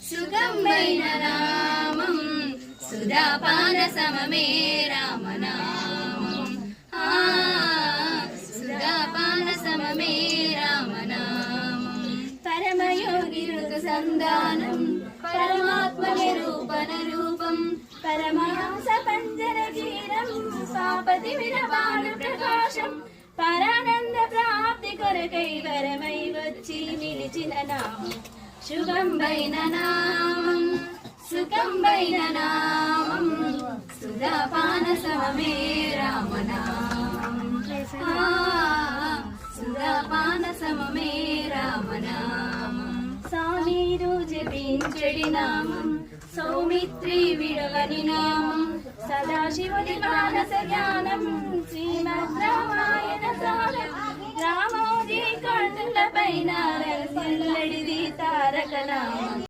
సుగంబైన నామం సుధాపాన సమమే రామనామం సుధాపాన సమమే రామనామం పరమయోగి రుగ సంధానం పరమాత్మ నిరూపణ రూపం పరమహంస పంజర గీరం పాపతి విరవాణ ప్రకాశం పరానంద ప్రాప్తి కొరకై వరమై వచ్చి నిలిచిన నామం శుభంబైన నామం సుఖంబైన నామం సుధాపాన సమమే రామనామం సుధాపాన సమమే రామనామం సామీరు జపించడి నామం సౌమిత్రి విడవని నామం సదాశివుని మానస జ్ఞానం శ్రీమద్ రామాయణ సారం రామోజీ కొండల పైన తారక నామం